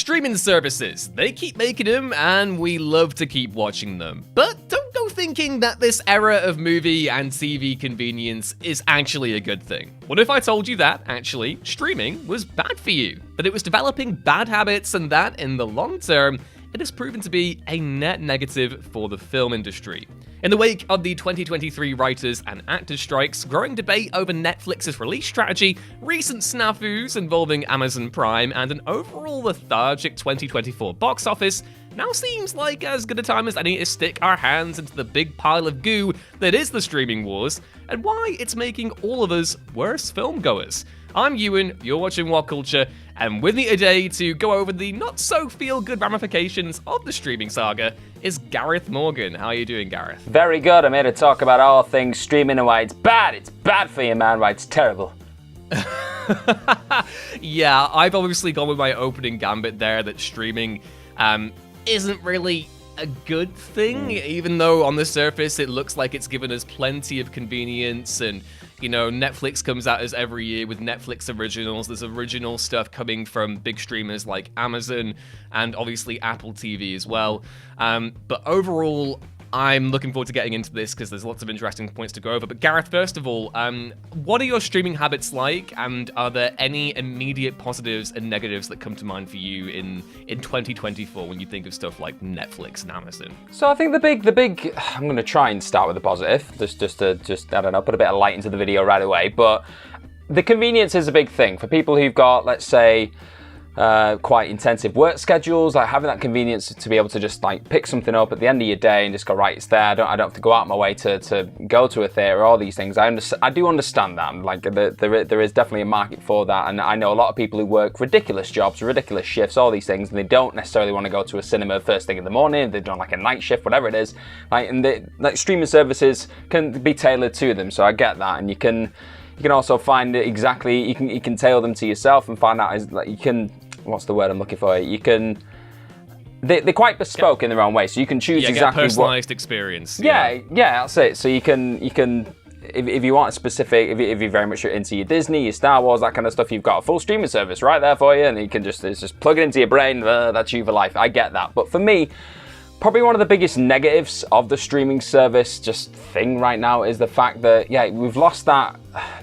Streaming services, they keep making them and we love to keep watching them. But don't go thinking that this era of movie and TV convenience is actually a good thing. What if I told you that, actually, streaming was bad for you? That it was developing bad habits and that, in the long term, it has proven to be a net negative for the film industry. In the wake of the 2023 writers and actors strikes, growing debate over Netflix's release strategy, recent snafus involving Amazon Prime, and an overall lethargic 2024 box office, now seems like as good a time as any to stick our hands into the big pile of goo that is the streaming wars, and why it's making all of us worse filmgoers. I'm Ewan, you're watching What Culture, and with me today to go over the not-so-feel-good ramifications of the streaming saga is Gareth Morgan. How are you doing, Gareth? Very good. I'm here to talk about all things streaming and why it's bad. It's bad for you, man. Why it's terrible. Yeah, I've obviously gone with my opening gambit there that streaming isn't really a good thing, even though on the surface it looks like it's given us plenty of convenience. And you know, Netflix comes at us every year with Netflix originals. There's original stuff coming from big streamers like Amazon and obviously Apple TV as well. But overall, I'm looking forward to getting into this because there's lots of interesting points to go over. But Gareth, first of all, what are your streaming habits like, and are there any immediate positives and negatives that come to mind for you in 2024 when you think of stuff like Netflix and Amazon? So I think the big, I'm going to try and start with the positive, just to I don't know, put a bit of light into the video right away. But the convenience is a big thing for people who've got, let's say, quite intensive work schedules, like having that convenience to be able to just like pick something up at the end of your day and just go, right, it's there. I don't have to go out my way to go to a theatre, all these things. I do understand that. Like there is definitely a market for that, and I know a lot of people who work ridiculous jobs, ridiculous shifts, all these things, and they don't necessarily want to go to a cinema first thing in the morning. They've done like a night shift, whatever it is. Like streaming services can be tailored to them, so I get that, and you can also find it exactly. You can tailor them to yourself and find out what's the word I'm looking for? They're quite bespoke in their own way, so you can choose exactly get a personalized experience. Yeah, that's it. So you can if you want a specific, if you're very much into your Disney, your Star Wars, that kind of stuff, you've got a full streaming service right there for you, and you can just plug it into your brain. That's you for life. I get that, but for me, probably one of the biggest negatives of the streaming service thing right now is the fact that, we've lost that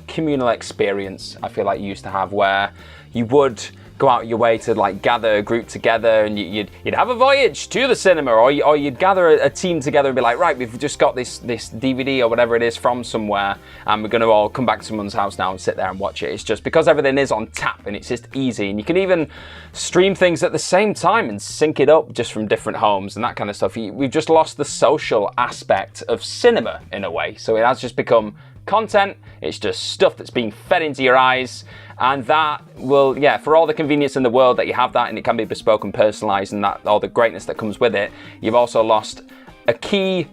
communal experience I feel like you used to have, where you would go out your way to like gather a group together and you'd have a voyage to the cinema, or you'd gather a team together and be like, right, we've just got this DVD or whatever it is from somewhere, and we're going to all come back to someone's house now and sit there and watch it. It's just because everything is on tap and it's just easy, and you can even stream things at the same time and sync it up just from different homes and that kind of stuff. We've just lost the social aspect of cinema in a way, so it has just become content. It's just stuff that's being fed into your eyes, and that will, for all the convenience in the world that you have that, and it can be bespoke and personalized, and that all the greatness that comes with it, you've also lost a key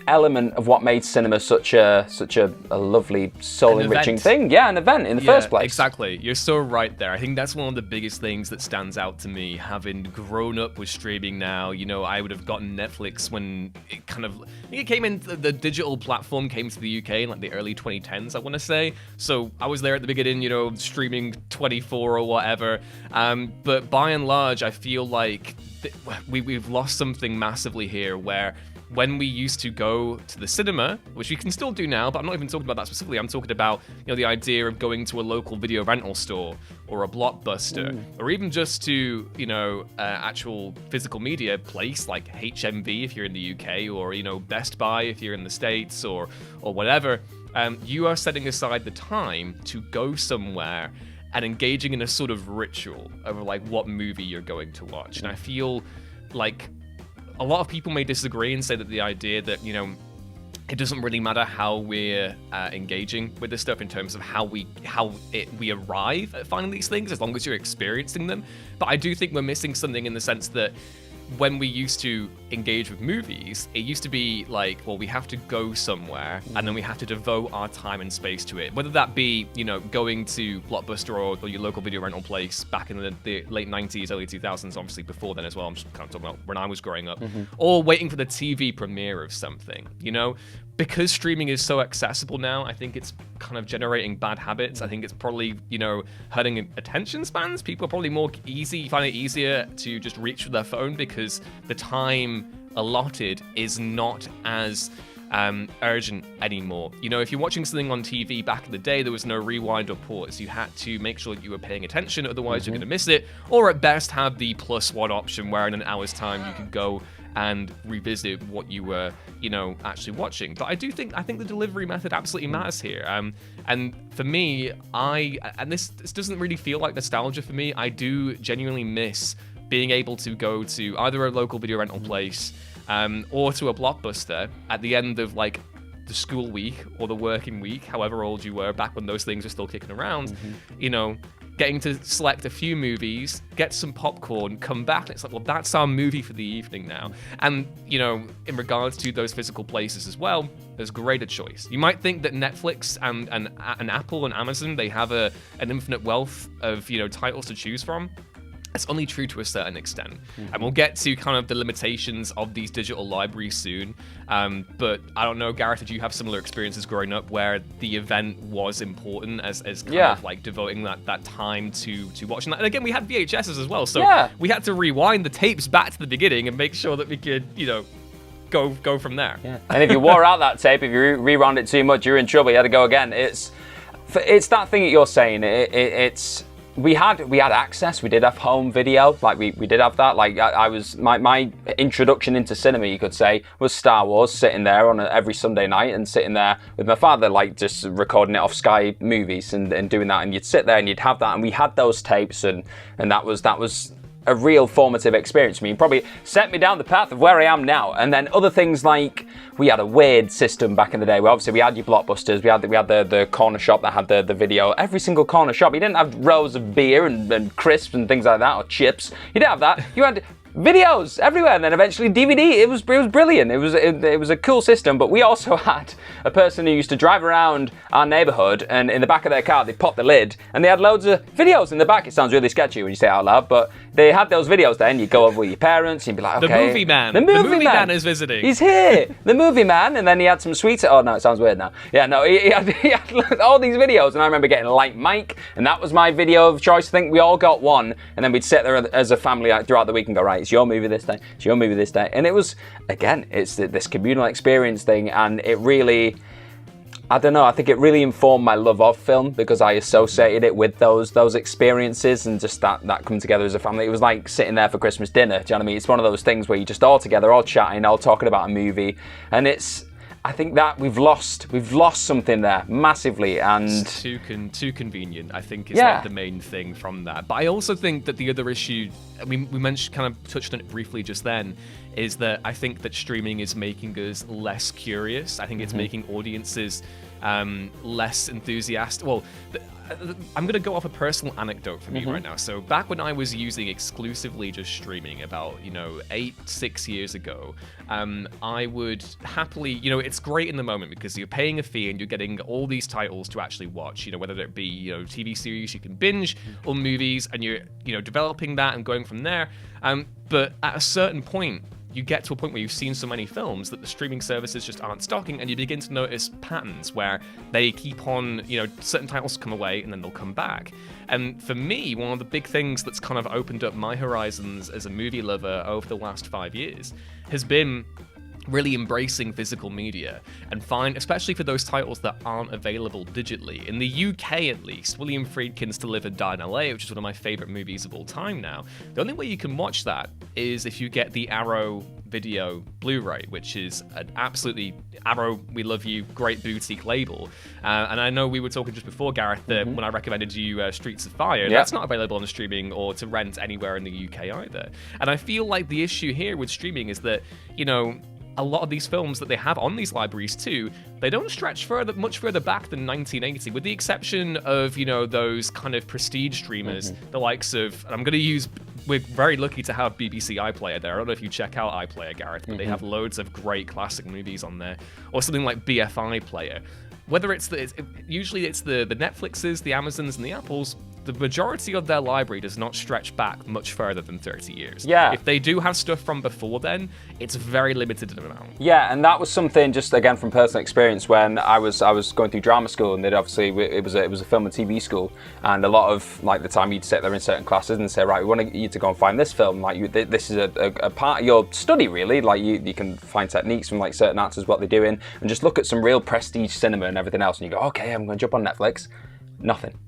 element of what made cinema such a lovely, soul-enriching thing. Yeah, an event in the first place. Exactly. You're so right there. I think that's one of the biggest things that stands out to me, having grown up with streaming now. You know, I would have gotten Netflix when it came in, the digital platform came to the UK in like the early 2010s, I want to say. So I was there at the beginning, streaming 24 or whatever. But by and large, I feel like we've lost something massively here, where when we used to go to the cinema, which we can still do now, but I'm not even talking about that specifically. I'm talking about, the idea of going to a local video rental store or a Blockbuster, or even just to, actual physical media place like HMV if you're in the UK, or, Best Buy if you're in the States, or whatever. You are setting aside the time to go somewhere and engaging in a sort of ritual over like what movie you're going to watch. And I feel like a lot of people may disagree and say that the idea that, it doesn't really matter how we're engaging with this stuff in terms of how we arrive at finding these things, as long as you're experiencing them. But I do think we're missing something in the sense that when we used to engage with movies, it used to be like, well, we have to go somewhere and then we have to devote our time and space to it. Whether that be, going to Blockbuster or your local video rental place back in the late 90s, early 2000s, obviously before then as well. I'm just kind of talking about when I was growing up. Or waiting for the TV premiere of something, Because streaming is so accessible now, I think it's kind of generating bad habits. I think it's probably, hurting attention spans. People are probably find it easier to just reach for their phone because the time allotted is not as urgent anymore. If you're watching something on TV back in the day, there was no rewind or pause. You had to make sure that you were paying attention, otherwise you're going to miss it. Or at best, have the +1 option where in an hour's time you could go and revisit what you were, actually watching. But I think the delivery method absolutely matters here. And for me, and this doesn't really feel like nostalgia for me. I do genuinely miss being able to go to either a local video rental place or to a Blockbuster at the end of like the school week or the working week, however old you were back when those things were still kicking around, getting to select a few movies, get some popcorn, come back, and it's like, well, that's our movie for the evening now. And, in regards to those physical places as well, there's greater choice. You might think that Netflix and Apple and Amazon, they have an infinite wealth of, titles to choose from. It's only true to a certain extent. And we'll get to kind of the limitations of these digital libraries soon. But I don't know, Gareth, did you have similar experiences growing up where the event was important as kind of like devoting that time to watching that? And again, we had VHSs as well. So we had to rewind the tapes back to the beginning and make sure that we could, go from there. Yeah. And if you wore out that tape, if you rewound it too much, you're in trouble. You had to go again. It's that thing that you're saying. It's... We had access. We did have home video. Like we did have that. Like I was my introduction into cinema, you could say, was Star Wars. Sitting there on every Sunday night and sitting there with my father, like just recording it off Sky Movies and doing that. And you'd sit there and you'd have that. And we had those tapes, and that was a real formative experience for me. Probably set me down the path of where I am now. And then other things like we had a weird system back in the day. Obviously we had your Blockbusters. We had the corner shop that had the video. Every single corner shop. You didn't have rows of beer and crisps and things like that, or chips. You didn't have that. You had videos everywhere, and then eventually DVD. It was brilliant. It was a cool system. But we also had a person who used to drive around our neighborhood, and in the back of their car they popped the lid and they had loads of videos in the back. It sounds really sketchy when you say it out loud, but they had those videos there, and you'd go over with your parents and you'd be like, okay, the movie man is visiting. He's here, the movie man. And then he had some sweets. Oh no, it sounds weird now. Yeah, no, he had all these videos, and I remember getting Like Mike, and that was my video of choice. I think we all got one, and then we'd sit there as a family throughout the week and go, right, it's your movie this day, it's your movie this day. And it was, again, it's this communal experience thing, and it really, I don't know, I think it really informed my love of film because I associated it with those experiences and just that coming together as a family. It was like sitting there for Christmas dinner, do you know what I mean? It's one of those things where you're just all together, all chatting, all talking about a movie, and I think that we've lost something there massively, and it's too convenient, I think, is like the main thing from that. But I also think that the other issue, we mentioned, kind of touched on it briefly just then, is that I think that streaming is making us less curious. I think it's making audiences less enthusiastic. Well, I'm going to go off a personal anecdote from you right now. So back when I was using exclusively just streaming about, 6 years ago, I would happily, it's great in the moment because you're paying a fee and you're getting all these titles to actually watch, whether it be, TV series you can binge or movies, and you're, developing that and going from there. But at a certain point, you get to a point where you've seen so many films that the streaming services just aren't stocking, and you begin to notice patterns where they keep on, certain titles come away and then they'll come back. And for me, one of the big things that's kind of opened up my horizons as a movie lover over the last 5 years has been really embracing physical media and especially for those titles that aren't available digitally. In the UK, at least, William Friedkin's To Live and Die in LA, which is one of my favorite movies of all time now, the only way you can watch that is if you get the Arrow Video Blu-ray, which is an absolutely, Arrow, we love you, great boutique label. And I know we were talking just before, Gareth, that when I recommended you Streets of Fire, that's not available on streaming or to rent anywhere in the UK either. And I feel like the issue here with streaming is that, a lot of these films that they have on these libraries too, they don't stretch much further back than 1980, with the exception of, those kind of prestige streamers, the likes of, and I'm going to use, we're very lucky to have BBC iPlayer there. I don't know if you check out iPlayer, Gareth, but they have loads of great classic movies on there, or something like BFI Player. Whether usually it's the Netflixes, the Amazons, and the Apples, the majority of their library does not stretch back much further than 30 years. Yeah. If they do have stuff from before then, it's very limited in amount. Yeah, and that was something, just again from personal experience, when I was going through drama school, and it was a film and TV school, and a lot of like the time you'd sit there in certain classes and say, right, we want you to go and find this film, like this is a part of your study really, like you can find techniques from like certain actors, what they're doing, and just look at some real prestige cinema and everything else, and you go, okay, I'm going to jump on Netflix. Nothing.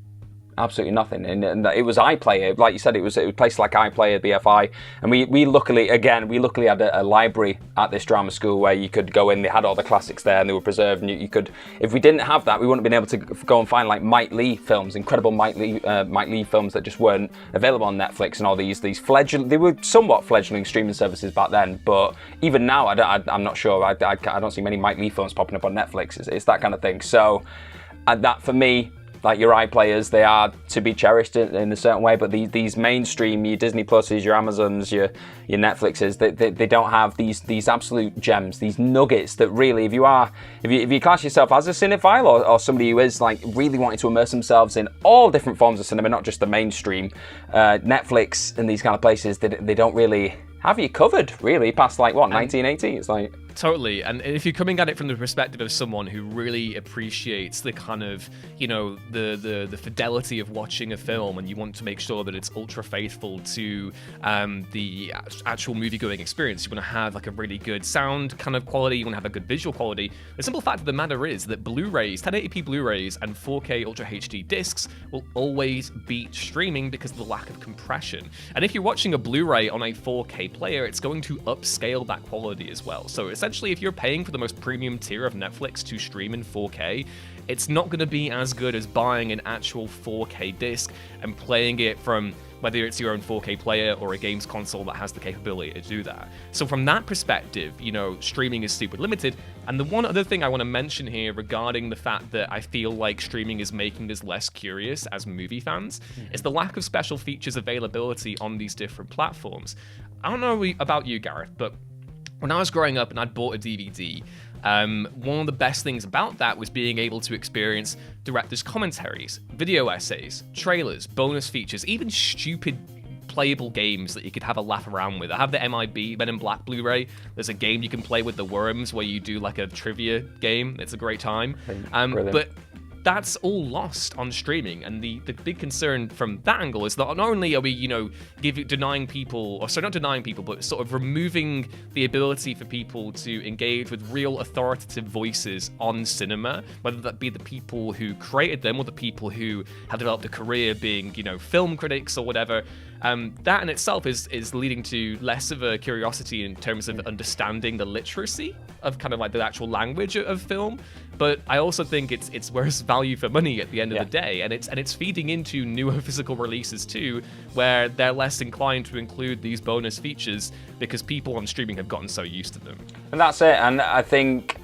Absolutely nothing, and it was iPlayer, like you said. It was places like iPlayer, BFI, and we luckily had a library at this drama school where you could go in. They had all the classics there, and they were preserved. And you could, if we didn't have that, we wouldn't have been able to go and find like Mike Leigh films, incredible Mike Leigh films that just weren't available on Netflix, and all these they were somewhat fledgling streaming services back then. But even now, I'm not sure. I don't see many Mike Leigh films popping up on Netflix. It's that kind of thing. So, that for me, like your iPlayers, they are to be cherished in a certain way, but these mainstream, your Disney Pluses, your Amazons, your Netflixes, they don't have these absolute gems, these nuggets that really, if you class yourself as a cinephile or somebody who is like really wanting to immerse themselves in all different forms of cinema, not just the mainstream, Netflix and these kind of places, they don't really have you covered, really, past like, 1980? It's like... Totally, and if you're coming at it from the perspective of someone who really appreciates the kind of, the fidelity of watching a film, and you want to make sure that it's ultra faithful to the actual movie-going experience, you want to have like a really good sound kind of quality, you want to have a good visual quality. The simple fact of the matter is that Blu-rays, 1080p Blu-rays and 4K Ultra HD discs will always beat streaming because of the lack of compression. And if you're watching a Blu-ray on a 4K player, it's going to upscale that quality as well. So essentially, if you're paying for the most premium tier of Netflix to stream in 4K, it's not going to be as good as buying an actual 4K disc and playing it from whether it's your own 4K player or a games console that has the capability to do that. So from that perspective, streaming is super limited. And the one other thing I want to mention here regarding the fact that I feel like streaming is making us less curious as movie fans is the lack of special features availability on these different platforms. I don't know about you, Gareth, but when I was growing up and I'd bought a DVD, one of the best things about that was being able to experience director's commentaries, video essays, trailers, bonus features, even stupid playable games that you could have a laugh around with. I have the MIB, Men in Black Blu-ray. There's a game you can play with the worms where you do like a trivia game. It's a great time. But that's all lost on streaming, and the big concern from that angle is that not only are we, denying people, or sorry, not denying people, but sort of removing the ability for people to engage with real authoritative voices on cinema, whether that be the people who created them or the people who have developed a career being, film critics or whatever. That in itself is leading to less of a curiosity in terms of understanding the literacy of kind of like the actual language of film. But I also think it's worse value for money at the end of the day, and it's feeding into newer physical releases too, where they're less inclined to include these bonus features because people on streaming have gotten so used to them. And that's it. And I think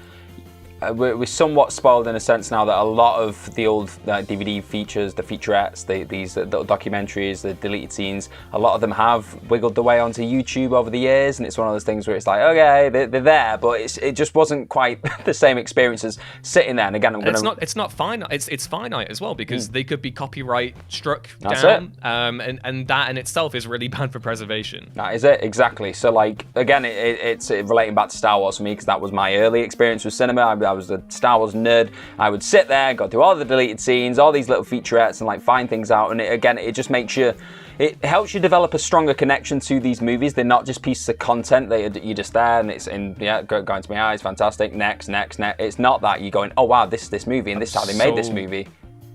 we're somewhat spoiled in a sense now that a lot of the old DVD features, the featurettes, these documentaries, the deleted scenes, a lot of them have wiggled their way onto YouTube over the years, and it's one of those things where it's like, okay, they're there, but it just wasn't quite the same experience as sitting there. And again, it's not finite. It's finite as well because they could be copyright struck That's down, and that in itself is really bad for preservation. That is it, exactly. So like again, it's relating back to Star Wars for me because that was my early experience with cinema. I was a Star Wars nerd. I would sit there, go through all the deleted scenes, all these little featurettes, and like find things out. And it just makes you, it helps you develop a stronger connection to these movies. They're not just pieces of content that you're just there and it's in, going to my eyes, fantastic. Next. It's not that you're going, oh wow, this movie, and this is how they made this movie.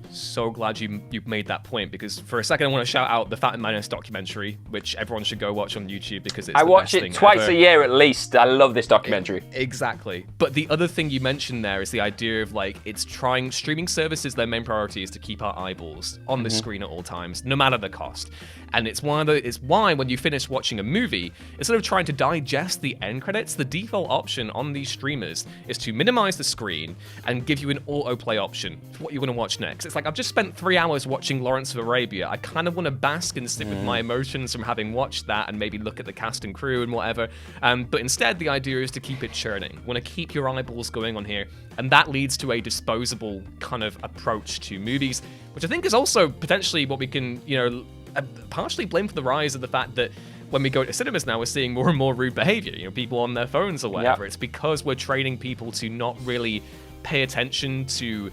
so glad you made that point, because for a second I want to shout out the Fat and Minus documentary, which everyone should go watch on YouTube because it's I the watch best it thing twice ever. a year at least. I love this documentary. Exactly. But the other thing you mentioned there is the idea of like streaming services, their main priority is to keep our eyeballs on the screen at all times, no matter the cost. And it's why when you finish watching a movie, instead of trying to digest the end credits, the default option on these streamers is to minimize the screen and give you an autoplay option for what you want to watch next. It's like, I've just spent 3 hours watching Lawrence of Arabia. I kind of want to bask and sit with my emotions from having watched that and maybe look at the cast and crew and whatever. But instead, the idea is to keep it churning. Want to keep your eyeballs going on here. And that leads to a disposable kind of approach to movies, which I think is also potentially what we can, partially blame for the rise of the fact that when we go to cinemas now, we're seeing more and more rude behavior, people on their phones or whatever. It's because we're training people to not really pay attention, to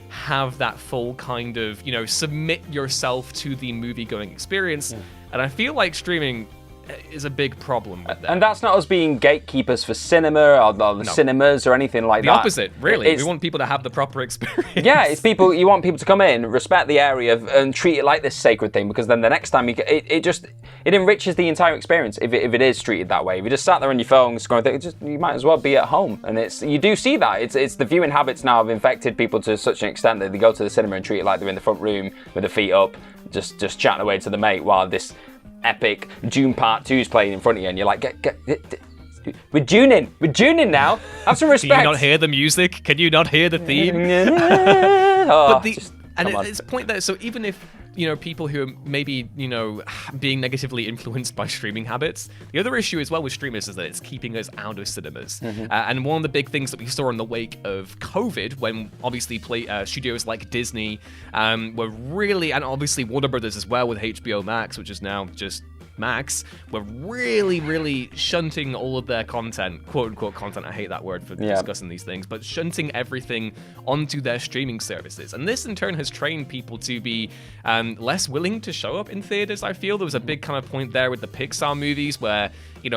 have that full kind of, submit yourself to the movie-going experience. And I feel like streaming is a big problem with that. And that's not us being gatekeepers for cinema or the cinemas or anything like that. The opposite, really. We want people to have the proper experience. Yeah, it's people. You want people to come in, respect the area, and treat it like this sacred thing, because then the next time it enriches the entire experience if it is treated that way. If you just sat there on your phone scrolling things, you might as well be at home. And you do see that. It's the viewing habits now have infected people to such an extent that they go to the cinema and treat it like they're in the front room with their feet up, just chatting away to the mate while this epic Dune Part 2 is playing in front of you, and you're like, we're tuning now. Have some respect. Do you not hear the music? Can you not hear the theme? It's point there. So even if people who are maybe being negatively influenced by streaming habits, the other issue as well with streamers is that it's keeping us out of cinemas. And one of the big things that we saw in the wake of COVID, when obviously studios like Disney were really, and obviously Warner Brothers as well with HBO Max, which is now just Max, were really, really shunting all of their content, quote-unquote content, I hate that word for discussing these things, but shunting everything onto their streaming services. And this, in turn, has trained people to be less willing to show up in theaters, I feel. There was a big kind of point there with the Pixar movies where,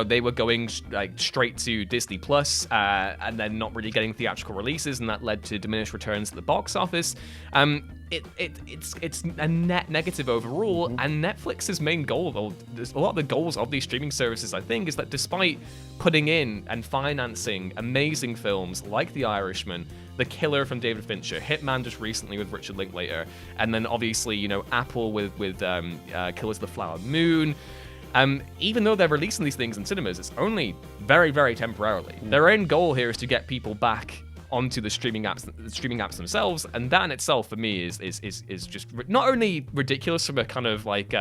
they were going straight to Disney Plus and then not really getting theatrical releases, and that led to diminished returns at the box office. It's a net negative overall, and Netflix's main goal, or a lot of the goals of these streaming services, I think, is that despite putting in and financing amazing films like The Irishman, The Killer from David Fincher, Hitman just recently with Richard Linklater, and then obviously Apple with Killers of the Flower Moon. Even though they're releasing these things in cinemas, it's only very, very temporarily. Their end goal here is to get people back onto the streaming apps themselves, and that in itself for me is just not only ridiculous from a kind of like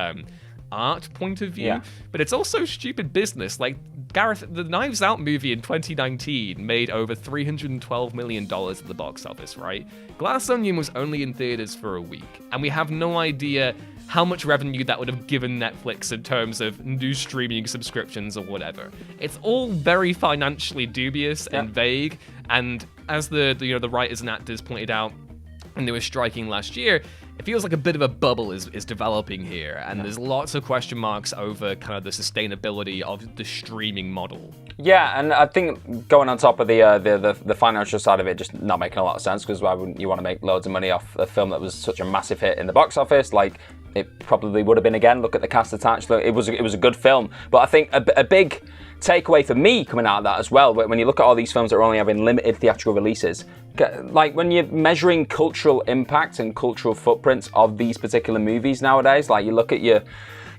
art point of view, but it's also stupid business. Like, Gareth, the Knives Out movie in 2019 made over $312 million at the box office, right? Glass Onion was only in theaters for a week, and we have no idea how much revenue that would have given Netflix in terms of new streaming subscriptions or whatever. It's all very financially dubious and vague, and as the writers and actors pointed out when they were striking last year, it feels like a bit of a bubble is developing here, and there's lots of question marks over kind of the sustainability of the streaming model. Yeah, and I think going on top of the financial side of it, just not making a lot of sense, because why wouldn't you want to make loads of money off a film that was such a massive hit in the box office? Like, it probably would have been again. Look at the cast attached. It was a good film, but I think a big takeaway for me coming out of that as well, when you look at all these films that are only having limited theatrical releases, like when you're measuring cultural impact and cultural footprints of these particular movies nowadays, like you look at your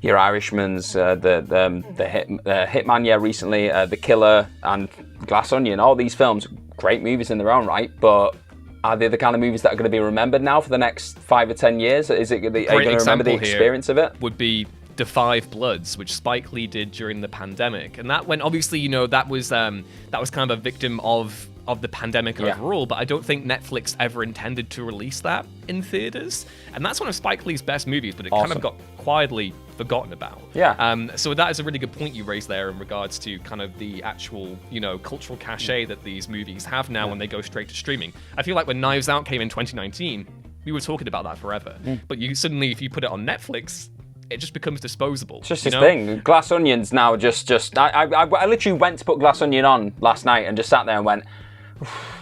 Irishmans, the Hitman, recently, The Killer, and Glass Onion, all these films, great movies in their own right, but are they the kind of movies that are going to be remembered now for the next 5 or 10 years? Are you going to remember the experience of it? Would be The Five Bloods, which Spike Lee did during the pandemic, and that when obviously that was kind of a victim of the pandemic overall, but I don't think Netflix ever intended to release that in theaters, and that's one of Spike Lee's best movies, but it kind of got quietly forgotten about. So that is a really good point you raised there in regards to kind of the actual cultural cachet that these movies have now when they go straight to streaming. I feel like when Knives Out came in 2019, we were talking about that forever, but you suddenly, if you put it on Netflix, it just becomes disposable. It's just this thing. Glass Onion's now just I literally went to put Glass Onion on last night and just sat there and went,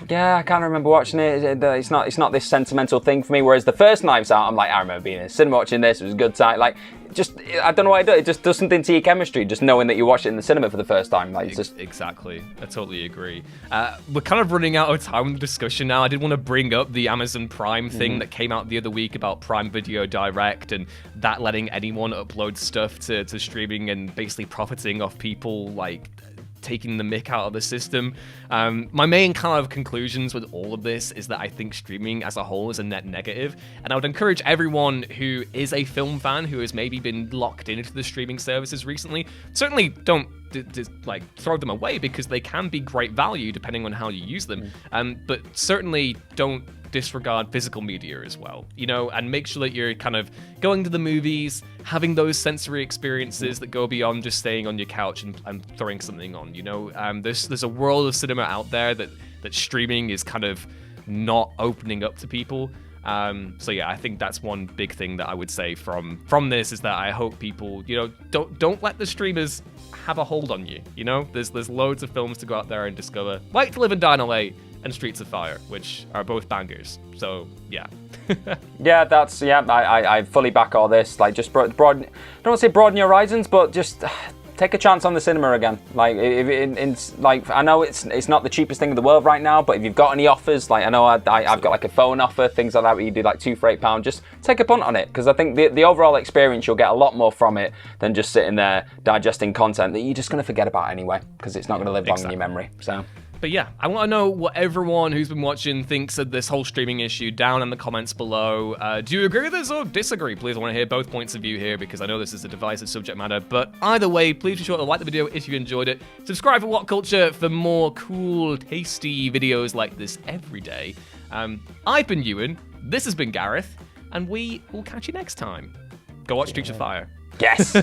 Yeah, I can't remember watching it. It's not this sentimental thing for me. Whereas the first Knives Out, I'm like, I remember being in the cinema watching this. It was a good time. Like, just I don't know why it does. It just does something to your chemistry, just knowing that you watched it in the cinema for the first time. Like, it's just exactly. I totally agree. We're kind of running out of time with the discussion now. I did want to bring up the Amazon Prime thing that came out the other week about Prime Video Direct and that letting anyone upload stuff to streaming and basically profiting off people like taking the mick out of the system. My main kind of conclusions with all of this is that I think streaming as a whole is a net negative, and I would encourage everyone who is a film fan who has maybe been locked into the streaming services recently, certainly don't like throw them away because they can be great value depending on how you use them, but certainly don't disregard physical media as well, you know, and make sure that you're kind of going to the movies, having those sensory experiences that go beyond just staying on your couch and throwing something on, you know. There's a world of cinema out there that streaming is kind of not opening up to people. So yeah, I think that's one big thing that I would say from this is that I hope people, you know, don't let the streamers have a hold on you. You know, there's loads of films to go out there and discover, like To Live and Die in LA and Streets of Fire, which are both bangers. So yeah. I fully back all this. Like, just broaden. I don't want to say broaden your horizons, but just take a chance on the cinema again. Like, like I know it's not the cheapest thing in the world right now, but if you've got any offers, like I know I've got like a phone offer, things like that, where you do like 2 for £8, just take a punt on it, because I think the overall experience, you'll get a lot more from it than just sitting there digesting content that you're just going to forget about anyway, because it's not going to live long in your memory. So. But yeah, I want to know what everyone who's been watching thinks of this whole streaming issue down in the comments below. Do you agree with us or disagree? Please, I want to hear both points of view here because I know this is a divisive subject matter. But either way, please be sure to like the video if you enjoyed it. Subscribe for What Culture for more cool, tasty videos like this every day. I've been Ewan, this has been Gareth, and we will catch you next time. Go watch Streets of Fire. Yes!